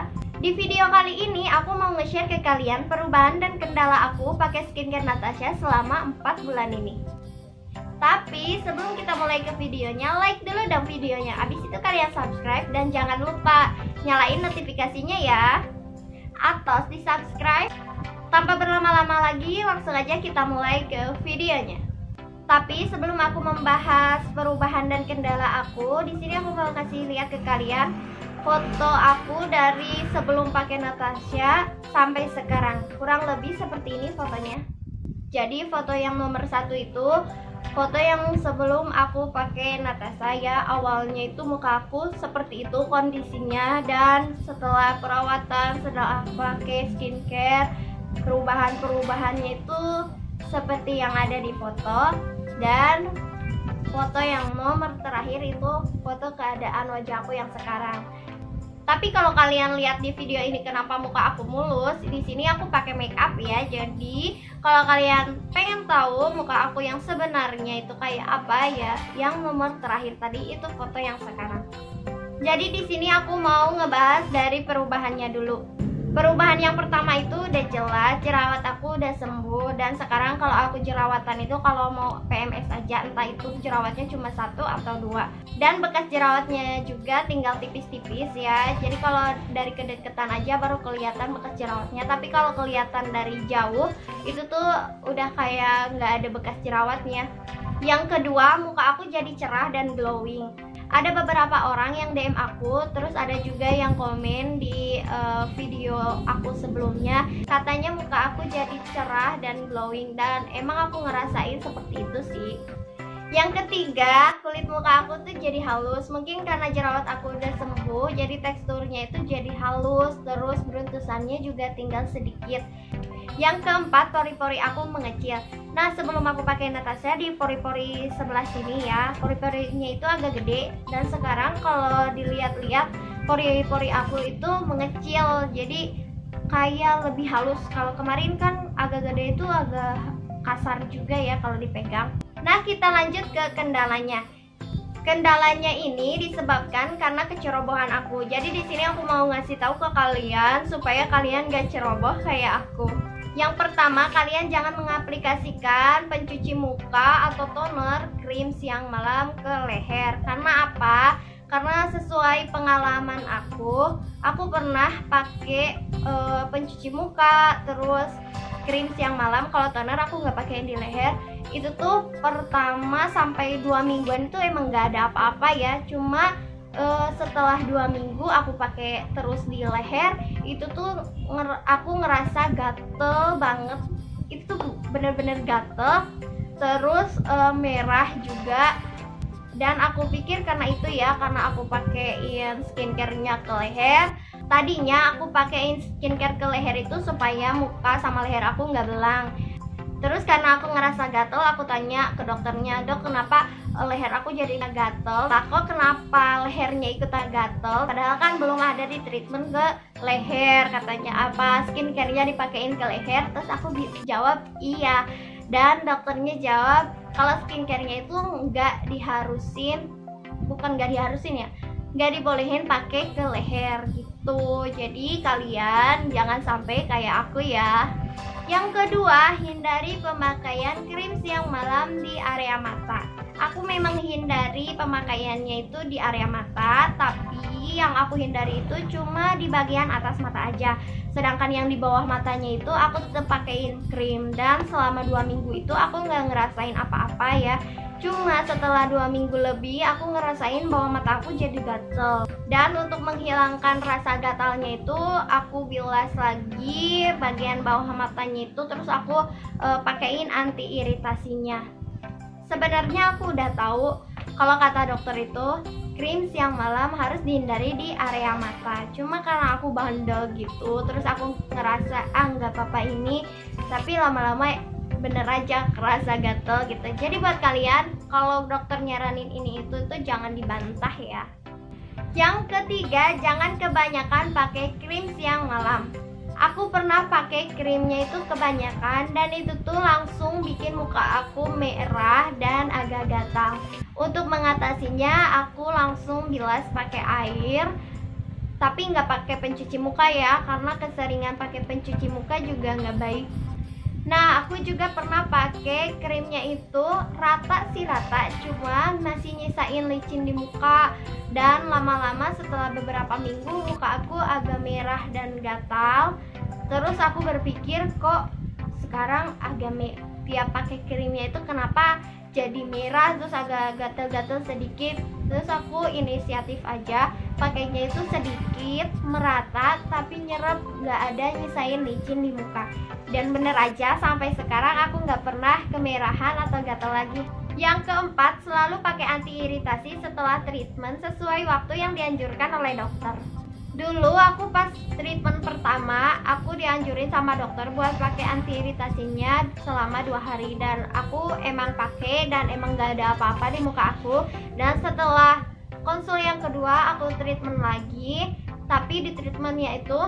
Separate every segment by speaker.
Speaker 1: ya. Di video kali ini aku mau nge-share ke kalian perubahan dan kendala aku pakai skincare Natasha selama 4 bulan ini. Tapi sebelum kita mulai ke videonya, like dulu dong videonya. Abis itu kalian subscribe dan jangan lupa nyalain notifikasinya ya. Atos di subscribe. Tanpa berlama-lama lagi, langsung aja kita mulai ke videonya. Tapi sebelum aku membahas perubahan dan kendala aku, di sini aku mau kasih lihat ke kalian foto aku dari sebelum pakai Natasha sampai sekarang. Kurang lebih seperti ini fotonya. Jadi foto yang nomor 1 itu foto yang sebelum aku pakai Natasha ya. Awalnya itu muka aku seperti itu kondisinya, dan setelah perawatan, setelah aku pakai skincare, perubahannya itu seperti yang ada di foto. Dan foto yang nomor terakhir itu foto keadaan wajah aku yang sekarang. Tapi kalau kalian lihat di video ini kenapa muka aku mulus, di sini aku pakai make up ya. Jadi kalau kalian pengen tahu muka aku yang sebenarnya itu kayak apa ya, yang nomor terakhir tadi itu foto yang sekarang. Jadi di sini aku mau ngebahas dari perubahannya dulu. Perubahan yang pertama itu udah jelas, jerawat aku udah sembuh. Dan sekarang kalau aku jerawatan itu kalau mau PMS aja, entah itu jerawatnya cuma 1 atau 2. Dan bekas jerawatnya juga tinggal tipis-tipis ya. Jadi kalau dari kedeketan aja baru kelihatan bekas jerawatnya. Tapi kalau kelihatan dari jauh itu tuh udah kayak nggak ada bekas jerawatnya. Yang kedua, muka aku jadi cerah dan glowing. Ada beberapa orang yang DM aku, terus ada juga yang komen di video aku sebelumnya, katanya muka aku jadi cerah dan glowing, dan emang aku ngerasain seperti itu sih. Yang ketiga, kulit muka aku tuh jadi halus. Mungkin karena jerawat aku udah sembuh, jadi teksturnya itu jadi halus, terus beruntusannya juga tinggal sedikit. Yang keempat, pori-pori aku mengecil. Nah, sebelum aku pakai Natasha, di pori-pori sebelah sini ya, pori-porinya itu agak gede. Dan sekarang kalau dilihat-lihat, pori-pori aku itu mengecil, jadi kayak lebih halus. Kalau kemarin kan agak gede itu agak kasar juga ya kalau dipegang. Nah, kita lanjut ke kendalanya. Kendalanya ini disebabkan karena kecerobohan aku. Jadi di sini aku mau ngasih tahu ke kalian supaya kalian gak ceroboh kayak aku. Yang pertama, kalian jangan mengaplikasikan pencuci muka atau toner krim siang malam ke leher. Karena apa? Karena sesuai pengalaman aku pernah pakai pencuci muka terus krim siang malam. Kalau toner aku nggak pakai di leher. Itu tuh pertama sampai 2 mingguan itu emang nggak ada apa-apa ya. Cuma setelah 2 minggu aku pakai terus di leher, itu tuh aku ngerasa gatel banget. Itu tuh bener-bener gatel, terus merah juga. Dan aku pikir karena itu ya, karena aku pakein skincare-nya ke leher. Tadinya aku pakein skincare ke leher itu supaya muka sama leher aku nggak belang. Terus karena aku ngerasa gatel, aku tanya ke dokternya, "Dok, kenapa leher aku jadi gatel? Kok kenapa lehernya ikutan gatel? Padahal kan belum ada di treatment ke leher," katanya. "Apa skincare-nya dipakein ke leher?" Terus aku jawab iya. Dan dokternya jawab kalau skincare-nya itu nggak diharusin, bukan nggak diharusin ya, nggak dibolehin pakai ke leher gitu. Jadi kalian jangan sampai kayak aku ya. Yang kedua, hindari pemakaian krim siang malam di area mata. Aku memang hindari pemakaiannya itu di area mata, tapi yang aku hindari itu cuma di bagian atas mata aja. Sedangkan yang di bawah matanya itu aku tetap pakein krim. Dan selama 2 minggu itu aku nggak ngerasain apa-apa ya. Cuma setelah 2 minggu lebih aku ngerasain bahwa mata aku jadi gatel. Dan untuk menghilangkan rasa gatalnya itu aku bilas lagi bagian bawah matanya itu, terus aku pakein anti iritasinya. Sebenarnya aku udah tahu kalau kata dokter itu krim siang malam harus dihindari di area mata. Cuma karena aku bandel gitu, terus aku ngerasa nggak apa-apa ini, tapi lama-lama bener aja kerasa gatel gitu. Jadi buat kalian kalau dokter nyaranin ini itu tuh jangan dibantah ya. Yang ketiga, jangan kebanyakan pakai krim siang malam. Aku pernah pakai krimnya itu kebanyakan, dan itu tuh langsung bikin muka aku merah dan agak gatal. Untuk mengatasinya aku langsung bilas pakai air. tapi nggak pakai pencuci muka ya, karena keseringan pakai pencuci muka juga nggak baik. Nah, aku juga pernah pakai krimnya itu rata sih rata, cuma masih nyisain licin di muka. Dan lama-lama setelah beberapa minggu muka aku agak merah dan gatal. Terus aku berpikir kok sekarang agak tiap pakai krimnya itu kenapa jadi merah, terus agak gatel-gatel sedikit. Terus aku inisiatif aja pakainya itu sedikit merata tapi nyerap, nggak ada nyisain licin di muka. Dan bener aja sampai sekarang aku nggak pernah kemerahan atau gatal lagi. Yang keempat, selalu pakai anti iritasi setelah treatment sesuai waktu yang dianjurkan oleh dokter. Dulu aku pas treatment pertama, aku dianjurin sama dokter buat pakai anti iritasinya selama 2 hari. Dan aku emang pakai dan emang gak ada apa-apa di muka aku. Dan setelah konsul yang kedua, aku treatment lagi. Tapi di treatmentnya itu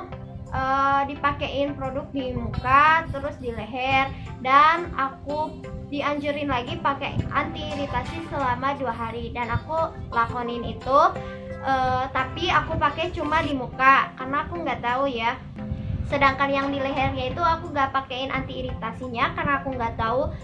Speaker 1: dipakein produk di muka, terus di leher. Dan aku dianjurin lagi pakai anti iritasi selama 2 hari. Dan aku lakonin itu. Tapi aku pakai cuma di muka karena aku nggak tahu ya. Sedangkan yang di lehernya itu aku nggak pakein anti iritasinya karena aku nggak tahu.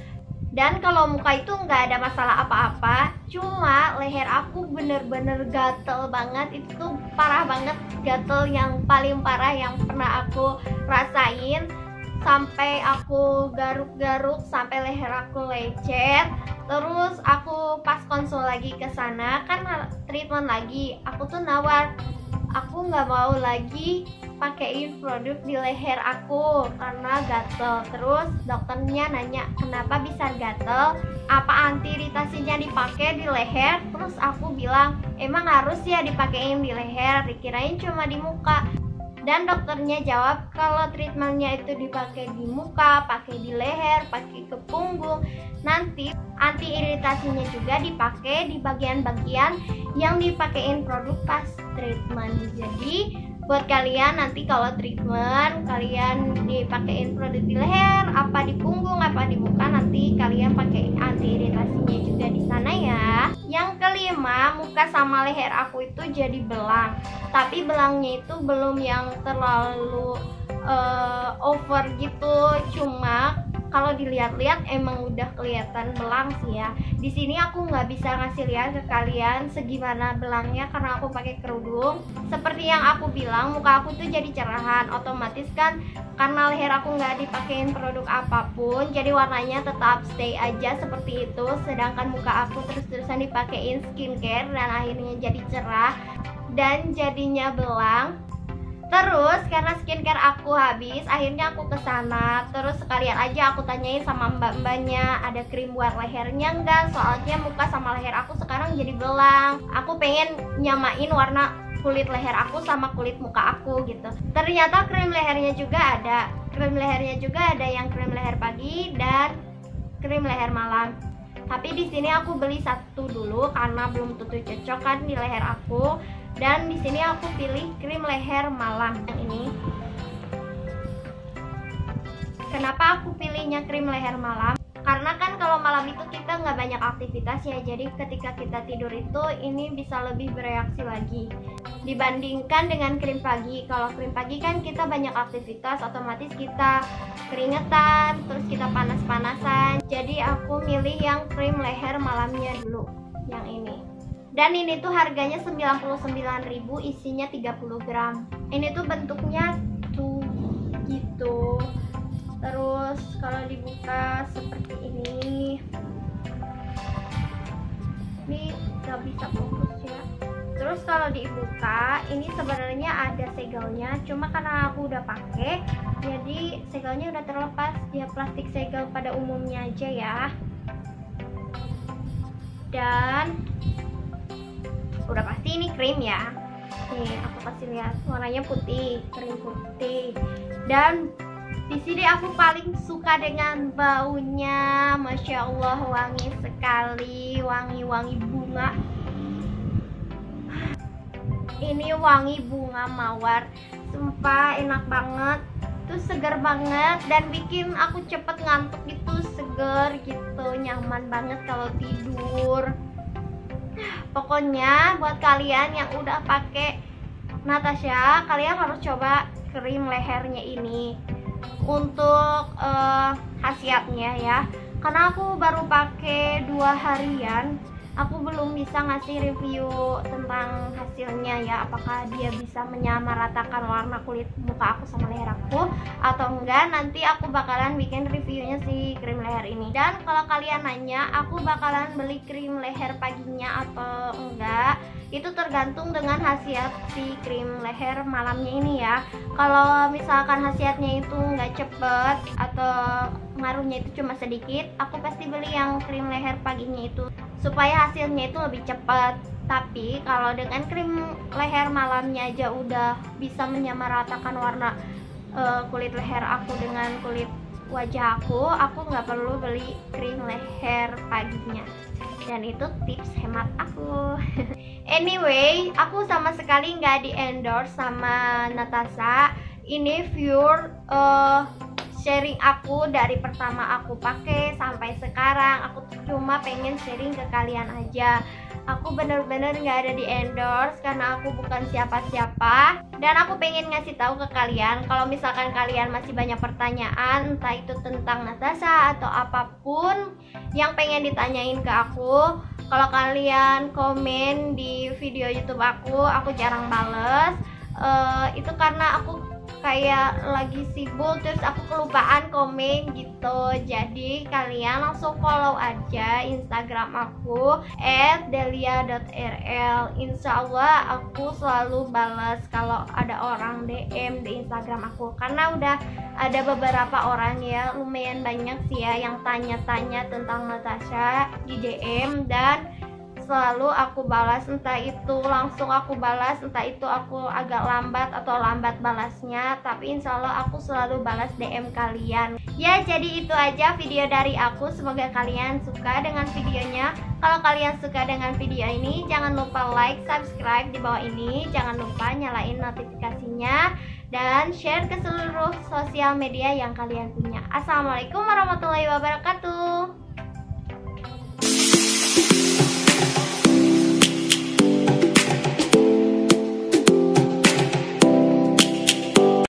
Speaker 1: Dan kalau muka itu nggak ada masalah apa-apa, cuma leher aku bener-bener gatel banget. Itu tuh parah banget, gatel yang paling parah yang pernah aku rasain. Sampai aku garuk-garuk sampai leher aku lecet. Terus aku pas konsul lagi ke sana, kan treatment lagi, aku tuh nawar, aku nggak mau lagi pakein produk di leher aku karena gatel. Terus dokternya nanya kenapa bisa gatel, apa anti iritasinya dipakai di leher. Terus aku bilang emang harus ya dipakein di leher, dikirain cuma di muka. Dan dokternya jawab kalau treatmentnya itu dipakai di muka, pakai di leher, pakai ke punggung, nanti anti iritasinya juga dipakai di bagian-bagian yang dipakein produk pas treatment. Jadi buat kalian nanti kalau treatment kalian dipakein produk di leher, apa di punggung, apa di muka, nanti kalian pakai anti iritasinya juga di sana ya. Yang kelima, muka sama leher aku itu jadi belang. Tapi belangnya itu belum yang terlalu over gitu, cuma kalau dilihat-lihat emang udah kelihatan belang sih ya. Di sini aku nggak bisa ngasih lihat ke kalian segimana belangnya karena aku pakai kerudung. Seperti yang aku bilang, muka aku tuh jadi cerahan. Otomatis kan karena leher aku nggak dipakein produk apapun, jadi warnanya tetap stay aja seperti itu. Sedangkan muka aku terus-terusan dipakein skincare dan akhirnya jadi cerah dan jadinya belang. Terus karena skincare aku habis, akhirnya aku kesana. Terus sekalian aja aku tanyain sama mbak-mbaknya, ada krim buat lehernya enggak? Soalnya muka sama leher aku sekarang jadi belang. Aku pengen nyamain warna kulit leher aku sama kulit muka aku gitu. Ternyata krim lehernya juga ada. Krim lehernya juga ada yang krim leher pagi dan krim leher malam. Tapi di sini aku beli satu dulu karena belum tentu cocok kan di leher aku. Dan di sini aku pilih krim leher malam yang ini. Kenapa aku pilihnya krim leher malam? Karena kan kalau malam itu kita nggak banyak aktivitas ya, jadi ketika kita tidur itu ini bisa lebih bereaksi lagi dibandingkan dengan krim pagi. Kalau krim pagi kan kita banyak aktivitas, otomatis kita keringetan, terus kita panas-panasan. Jadi aku milih yang krim leher malamnya dulu, yang ini. Dan ini tuh harganya 99.000, isinya 30 gram. Ini tuh bentuknya tuh gitu. Terus kalau dibuka seperti ini. Ini gak bisa fokus ya. Terus kalau dibuka, ini sebenarnya ada segelnya, cuma karena aku udah pakai, jadi segelnya udah terlepas. Dia plastik segel pada umumnya aja ya. Dan udah pasti ini krim ya. Nih aku kasih lihat, warnanya putih, krim putih. Dan di sini aku paling suka dengan baunya, masya Allah wangi sekali, wangi-wangi bunga. Ini wangi bunga mawar, sumpah enak banget, tuh seger banget dan bikin aku cepet ngantuk gitu, seger gitu, nyaman banget kalau tidur. Pokoknya buat kalian yang udah pakai Natasha, kalian harus coba krim lehernya ini untuk khasiatnya ya. Karena aku baru pakai 2 harian, aku belum bisa ngasih review tentang hasilnya ya, apakah dia bisa menyamaratakan warna kulit muka aku sama leher aku atau enggak. Nanti aku bakalan bikin reviewnya si krim leher ini. Dan kalau kalian nanya aku bakalan beli krim leher paginya atau enggak, itu tergantung dengan khasiat si krim leher malamnya ini ya. Kalau misalkan khasiatnya itu nggak cepet atau ngaruhnya itu cuma sedikit, aku pasti beli yang krim leher paginya itu supaya hasilnya itu lebih cepat. Tapi kalau dengan krim leher malamnya aja udah bisa menyamaratakan warna kulit leher aku dengan kulit wajah aku nggak perlu beli krim leher paginya. Dan itu tips hemat aku. Anyway, aku sama sekali nggak di endorse sama Natasha. Ini pure sharing aku dari pertama aku pakai sampai sekarang. Aku cuma pengen sharing ke kalian aja. Aku bener-bener nggak ada di endorse karena aku bukan siapa-siapa. Dan aku pengen ngasih tahu ke kalian kalau misalkan kalian masih banyak pertanyaan, entah itu tentang Natasha atau apapun yang pengen ditanyain ke aku, kalau kalian komen di video YouTube aku jarang bales. Itu karena aku kayak lagi sibuk, terus aku kelupaan komen gitu. Jadi kalian langsung follow aja Instagram aku @delia.rl. Insya Allah aku selalu balas kalau ada orang DM di Instagram aku, karena udah ada beberapa orang ya, lumayan banyak sih ya, yang tanya-tanya tentang Natasha di DM, dan selalu aku balas. Entah itu langsung aku balas, entah itu aku agak lambat atau lambat balasnya, tapi insya Allah aku selalu balas DM kalian ya. Jadi itu aja video dari aku, semoga kalian suka dengan videonya. Kalau kalian suka dengan video ini, jangan lupa like, subscribe di bawah ini, jangan lupa nyalain notifikasinya, dan share ke seluruh sosial media yang kalian punya. Assalamualaikum warahmatullahi wabarakatuh.